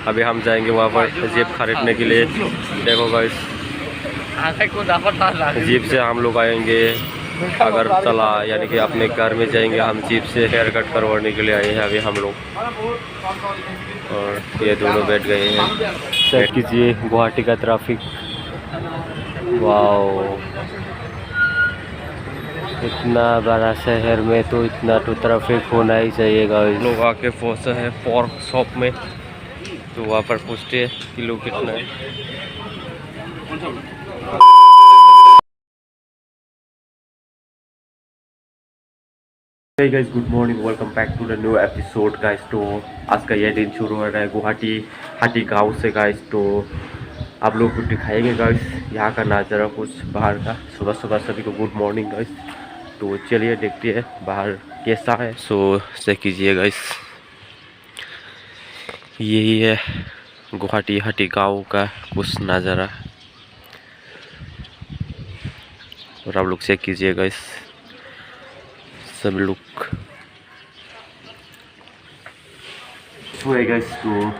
अभी हम जाएंगे वहाँ पर जीप खरीदने के लिए। देखो गाइस, जीप से हम लोग आएंगे अगरतला, यानी कि अपने घर में जाएंगे। हम जीप से हेयर कट करवाने के लिए आए हैं अभी हम लोग, और ये दोनों बैठ गए हैं। चेक कीजिए गुवाहाटी का ट्रैफिक। वाओ, इतना बड़ा शहर में तो इतना तो ट्रैफिक होना ही चाहिए गाइस। लोग आके पहुँचे हैं पोर्क शॉप में, तो वहाँ पर पूछते हैं किलो कितना है। Hey guys, good morning, welcome back to the new episode guys. तो आज का यह दिन शुरू हो रहा है गुवाहाटी हाटी गांव से गाइस। तो आप लोग को दिखाएंगे गाइस यहाँ का नज़ारा कुछ बाहर का। सुबह सुबह सभी को गुड मॉर्निंग गाइस। तो चलिए देखते हैं बाहर कैसा है। सो चेक कीजिए गाइस, यही है गुवाहाटी हाटी गांव का कुछ नज़ारा, और आप लोग चेक कीजिए गाइस सब लोग। गाइस, तो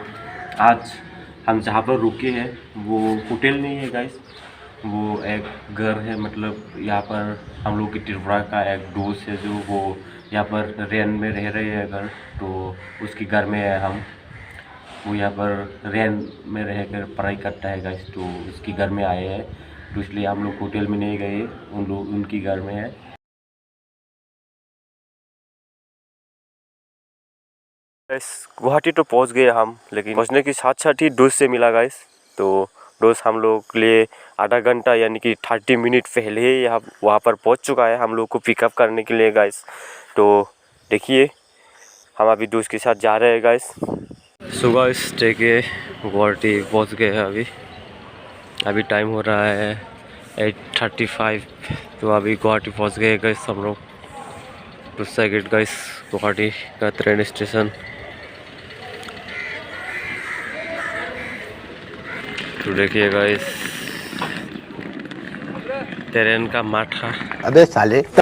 आज हम जहाँ पर रुके हैं वो होटल नहीं है गाइस, वो एक घर है। मतलब यहाँ पर हम लोग की त्रिपुरा का एक दोस्त है जो वो यहाँ पर रेंट में रह रहे हैं घर, तो उसके घर में है हम। वो यहाँ पर रेंट में रहकर पढ़ाई करता है गाइस, तो उसके घर में आए हैं। तो इसलिए हम लोग होटल में नहीं गए, उन लोग उनकी घर में है। गाइस गुवाहाटी तो पहुंच गए हम, लेकिन पहुंचने के साथ साथ ही दोस्त से मिला गाइस। तो दोस्त हम लोग के लिए आधा घंटा यानी कि 30 मिनट पहले ही यहाँ वहाँ पर पहुंच चुका है हम लोग को पिकअप करने के लिए गाइस। तो देखिए हम अभी दोस्त के साथ जा रहे हैं गाइस। सो गाइस देखिए गुवाहाटी पहुँच गए हैं अभी टाइम हो रहा है 8:35। तो अभी गुवाहाटी पहुँच गए गाइस हम लोग। दूसरा गेट गाइस गुवाहाटी का ट्रेन स्टेशन। तो देखिए गाइस ट्रेन का माठा। अबे साले। तो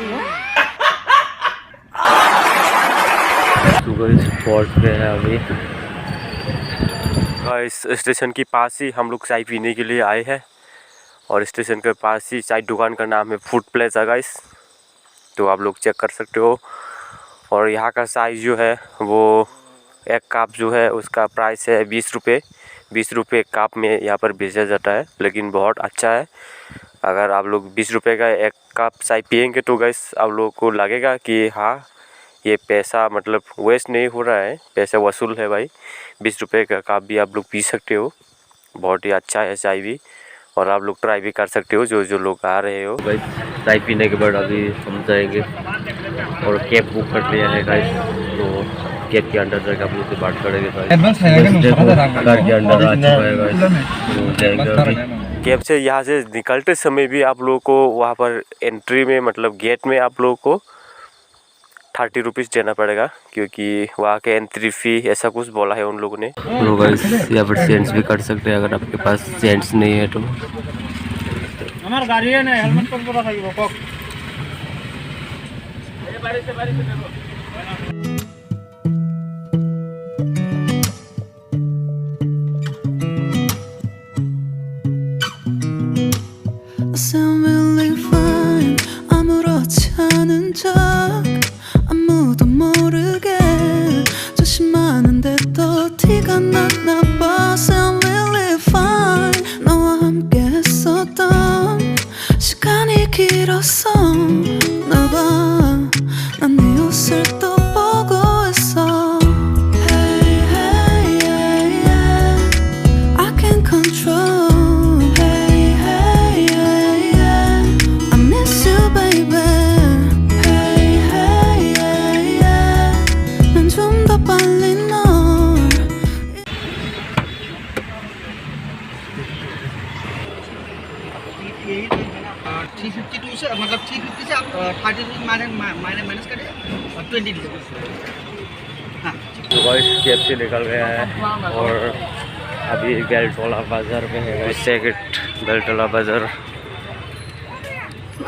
गाइस पहुंच गए हैं अभी गाइस। स्टेशन के पास ही हम लोग चाय पीने के लिए आए हैं, और स्टेशन के पास ही चाय दुकान का नाम है फूड प्लेजा गाइस। तो आप लोग चेक कर सकते हो। और यहाँ का साइज जो है वो एक कप जो है उसका प्राइस है 20 रुपये। 20 रुपये कप में यहाँ पर बेचा जाता है, लेकिन बहुत अच्छा है। अगर आप लोग 20 रुपये का एक कप चाय पियेंगे तो गाइस आप लोगों को लगेगा कि हाँ ये पैसा मतलब वेस्ट नहीं हो रहा है, पैसा वसूल है भाई। 20 रुपये का कप भी आप लोग पी सकते हो, बहुत ही अच्छा है चाय भी। और आप लोग ट्राई भी कर सकते हो जो लोग आ रहे हो गाइस। चाय पीने के बाद अभी हम जाएंगे और कैब बुक कर लिया है गाइस। तो कैब के अंदर जाकर आप लोग से बात करेंगे गाइस। कार के अंदर आ चुका है गाइस, तो जाएंगे अभी। कैब से यहाँ से निकलते समय भी आप लोगों को वहाँ पर एंट्री में मतलब गेट में आप लोगों को 30 रुपीज़ देना पड़ेगा, क्योंकि वहाँ के एंट्री फी ऐसा कुछ बोला है उन लोगों ने। तो गाइस यहाँ पर चेंज भी कर सकते हैं अगर आपके पास चेंज नहीं है तो। हमारे गाड़ी है ना, हेलमेट कौन बोला था ये बक बारी से देखो। 아무도 모르게 조심하는데 또 티가 났나 봐. Sound really fine. 너와 함께 했었던 시간이 길었어. 나 봐, 난 네 옷을 또 보고 있어. Hey, hey, yeah, yeah. I can't control. Hey, hey, yeah, yeah. I miss you, baby. मतलब 350 से आप 30 माइनस करें और 20 तो गाइस कैब से निकल गया है और अभी बेलटोला बाज़ार में है। सेकंड बेलटोला बाज़ार,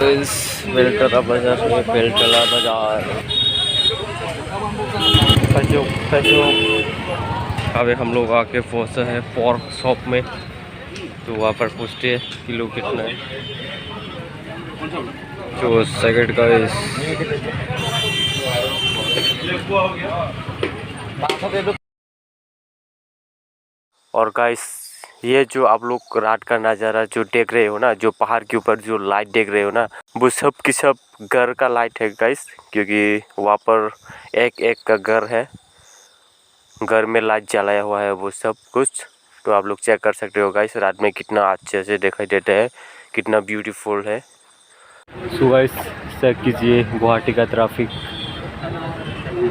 इस बेलटोला बाज़ार में बेलटोला बाज़ार अभी हम लोग आके पहुँचे हैं पोर्क शॉप में, तो वहाँ पर पूछते हैं किलो कितना है। जो सेकंड का और गाइस ये जो आप लोग रात का नज़ारा जो देख रहे हो ना, जो पहाड़ के ऊपर जो लाइट देख रहे हो ना, वो सब की सब घर का लाइट है गाइस, क्योंकि वहाँ पर एक एक का घर है, घर में लाइट जलाया हुआ है वो सब कुछ। तो आप लोग चेक कर सकते हो गाइस रात में कितना अच्छे से दिखाई देता है, कितना ब्यूटीफुल है। सो गाइस चेक कीजिए गुवाहाटी का ट्रैफिक,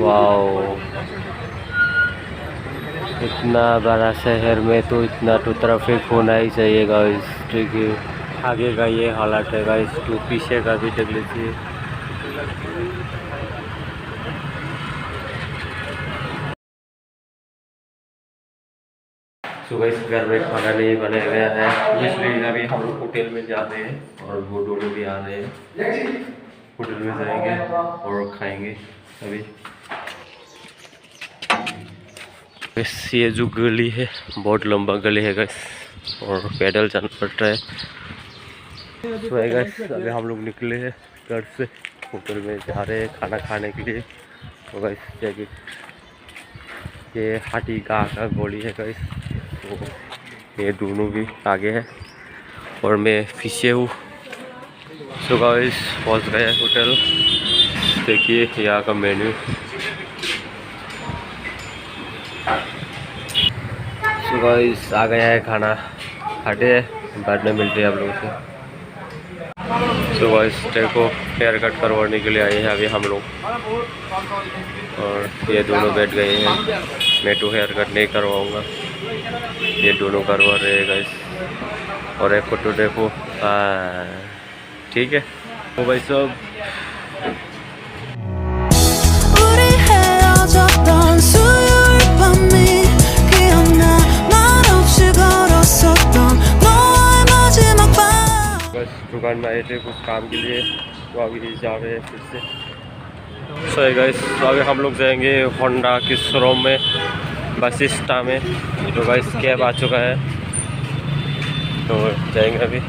वाओ इतना बड़ा शहर में तो इतना तो ट्रैफिक होना ही चाहिए गाइस। ठीक है, आगे का ये हालत है गाइस, तो पीछे का भी देख लीजिए। सुबह इस घर में खाना नहीं बनाया गया है, इसलिए अभी हम लोग होटल में जा रहे हैं और वो दोनों भी आ रहे हैं। होटल में जाएंगे और खाएंगे अभी। ये जो गली है बहुत लंबा गली है गाइस, और पैदल जाना पड़ता है। तो गाइस अभी हम लोग निकले हैं घर से, होटल में जा रहे हैं खाना खाने के लिए। तो गाइस देखिए ये हाथी का गोली है गाइस, तो ये दोनों भी आगे है और मैं पीछे हूँ। सो गाइस पहुँच गए होटल, देखिए यहाँ का मेन्यू। सो गाइस आ गया है खाना, खाते हैं बाद में मिलते हैं आप लोगों से। सो गाइस देखो हेयर कट करवाने के लिए आए हैं अभी हम लोग, और ये दोनों बैठ गए हैं। मैं तो हेयर कट नहीं करवाऊँगा, ये दोनों करवा रहे हैं गाइस। और एक फोटो देखो, ठीक है तो भाई सब दुकान में आए थे कुछ काम के लिए, तो अभी जा रहे हैं फिर से। सो गाइस अभी हम लोग जाएंगे होंडा के शोरूम में वशिष्ठा में। तो गाइस कैब आ चुका है, तो जाएंगे अभी।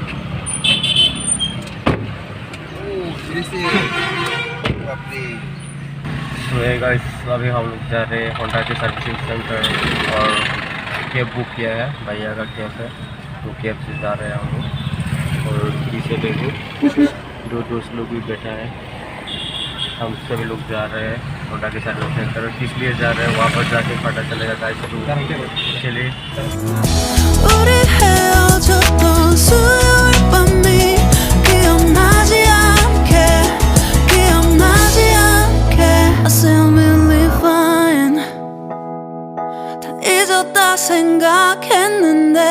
तो गाइस अभी हम लोग जा रहे हैं होंडा के सर्विसिंग सेंटर, और कैब बुक किया है, भैया का कैब है, तो कैब से जा रहे हैं हम लोग। और पीछे देखो दो दोस्त लोग भी बैठा है, हम सभी लोग जा रहे हैं होंडा के सर्विस सेंटर। किस लिए जा रहे हैं वहाँ पर जाके पता चलेगा गाइस, तो चलिए। 생각했는데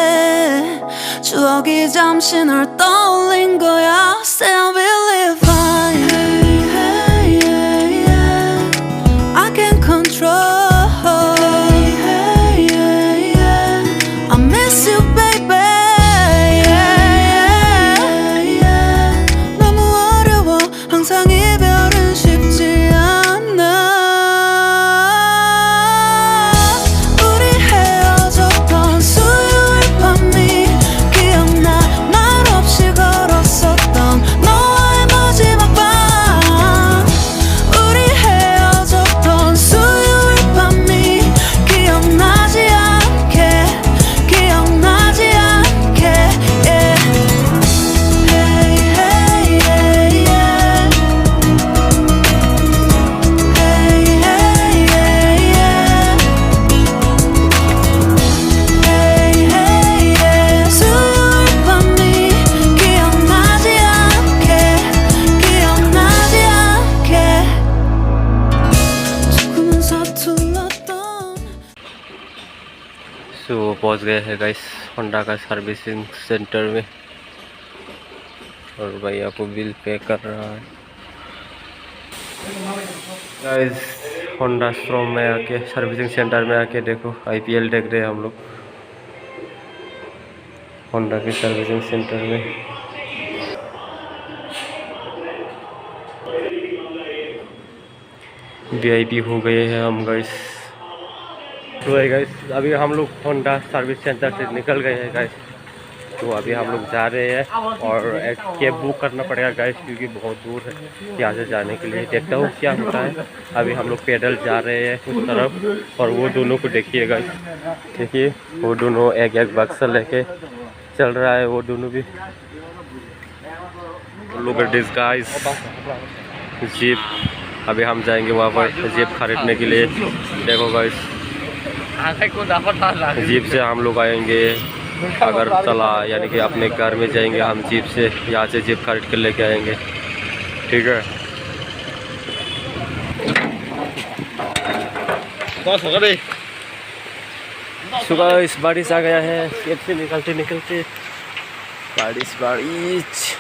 추억이 잠시 널 떠올린 거야. Still believe fine. Hey, hey, yeah. I can't control. Hey, hey, yeah. I miss you, baby. Yeah, yeah, yeah. 너무 어려워. 항상 이별은 쉽지 않아. सो पहुंच गए हैं गाइस होंडा का सर्विसिंग सेंटर में, और भैया को बिल पे कर रहा है। गाइस होंडा शोरूम में आके, सर्विसिंग सेंटर में आके देखो आईपीएल देख रहे हैं हम लोग होंडा के सर्विसिंग सेंटर में। वीआईपी हो गए हैं हम गाइस। तो है गाइस, अभी हम लोग होंडा सर्विस सेंटर से निकल गए हैं गाइस। तो अभी हम लोग जा रहे हैं और एक कैब बुक करना पड़ेगा गाइस, क्योंकि बहुत दूर है यहाँ से जाने के लिए। देखता हूँ क्या होता है। अभी हम लोग पैदल जा रहे हैं उस तरफ, और वो दोनों को देखिए गाइस, देखिए वो दोनों एक एक बक्सा लेके चल रहा है, वो दोनों भी। Look at this guys, jeep. अभी हम जाएंगे वहाँ पर जीप खरीदने के लिए। देखो गाइस, जीप से हम लोग आएंगे अगर चला, यानी कि अपने घर में जाएंगे हम जीप से, यहाँ से जीप खरीद कर लेके आएंगे, ठीक है। सुबह इस बारिश आ गया है, खेत से निकलते निकलते बारिश बारिश।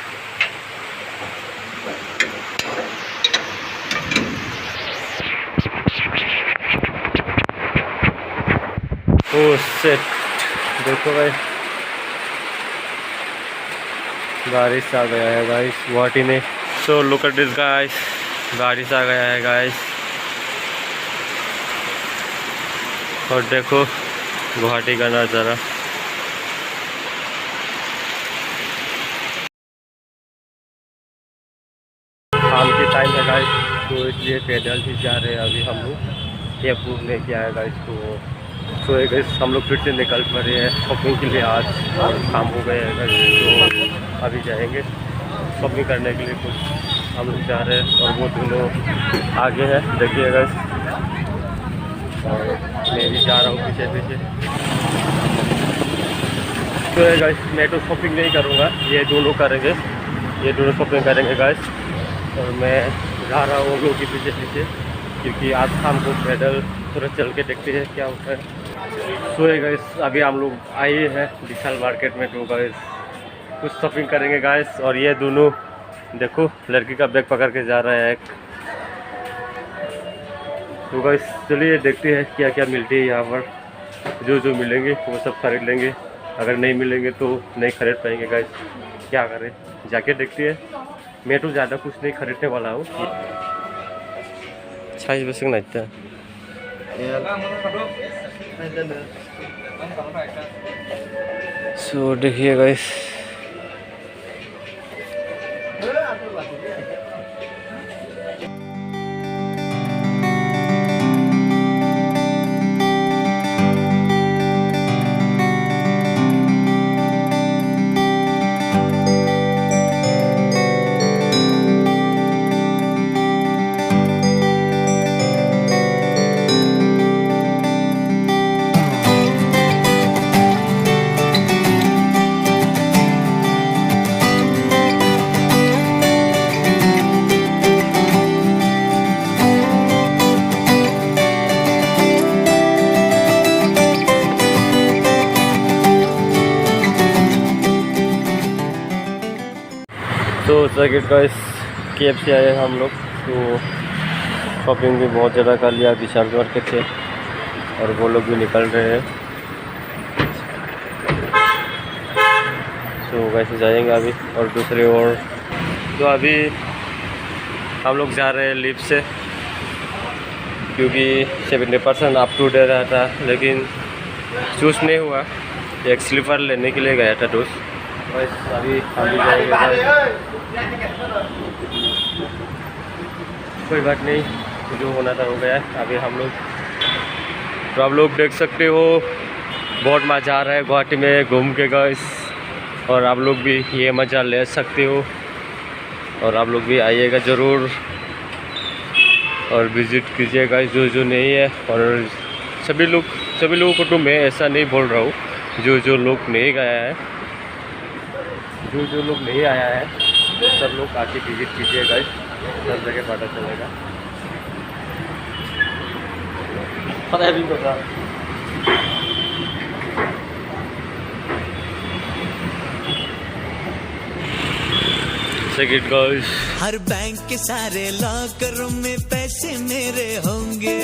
ओह शिट, देखो भाई बारिश आ गया है गाइस गुवाहाटी में। So look at this guys, बारिश आ गया है गाइस, और देखो गुवाहाटी का नज़ारा। शाम के टाइम है गाइस, तो इसलिए पैदल ही जा रहे हैं अभी हम लोग। कैब बुक लेके आया गाइस। तो गाइस हम लोग फिर से निकल पड़े हैं शॉपिंग के लिए आज, और शाम हो गए हैं गाइस। तो अभी जाएंगे शॉपिंग करने के लिए, कुछ हम लोग जा रहे हैं, और वो दोनों आगे है, देखिए गाइस। और मैं भी जा रहा हूँ पीछे पीछे। तो गाइस मैं तो शॉपिंग नहीं करूँगा, ये दोनों करेंगे, ये दोनों शॉपिंग करेंगे गाइस, और मैं जा रहा हूँ उन लोगों के पीछे पीछे, क्योंकि आज शाम को पैदल थोड़ा चल के देखते हैं क्या होता है। सो गाइस अभी हम लोग आए हैं विशाल मार्केट में। तो गाइस कुछ शॉपिंग करेंगे गाइस, और ये दोनों देखो लड़की का बैग पकड़ के जा रहा है एक। तो गाइस चलिए देखते हैं क्या क्या मिलती है यहाँ पर। जो जो मिलेंगे वो सब खरीद लेंगे, अगर नहीं मिलेंगे तो नहीं खरीद पाएंगे गाइस, क्या करें, जाके देखते हैं। मैं तो ज़्यादा कुछ नहीं खरीदने वाला हूँ। साइज बस नहीं सो देखिए गाइस, तो सर्किट गाइस कैब से आए हम लोग। तो शॉपिंग भी बहुत ज़्यादा कर लिया विशाल मार्केट से, और वो लोग भी निकल रहे हैं। तो वैसे जाएंगे अभी और दूसरे और। तो अभी हम लोग जा रहे हैं लिफ्ट से, क्योंकि 70% अप टू डेट रहा था, लेकिन चूज नहीं हुआ। एक स्लीपर लेने के लिए गया था दोस्त। बस अभी हम भी जाएंगे, कोई बात नहीं, जो होना था हो गया। अभी हम लोग, तो आप लोग देख सकते हो बहुत मज़ा आ रहा है गुवाहाटी में घूम के गाइस, और आप लोग भी ये मज़ा ले सकते हो, और आप लोग भी आइएगा ज़रूर और विज़िट कीजिएगा जो नहीं है। और सभी लोगों को तो मैं ऐसा नहीं बोल रहा हूँ, जो लोग नहीं गया है, जो लोग नहीं आया है, सब लोग आके विजिट कीजिएगा, सब जगह पता चलेगा। पता भी होगा। सेकंड गाइस, हर बैंक के सारे लॉकरों में पैसे मेरे होंगे।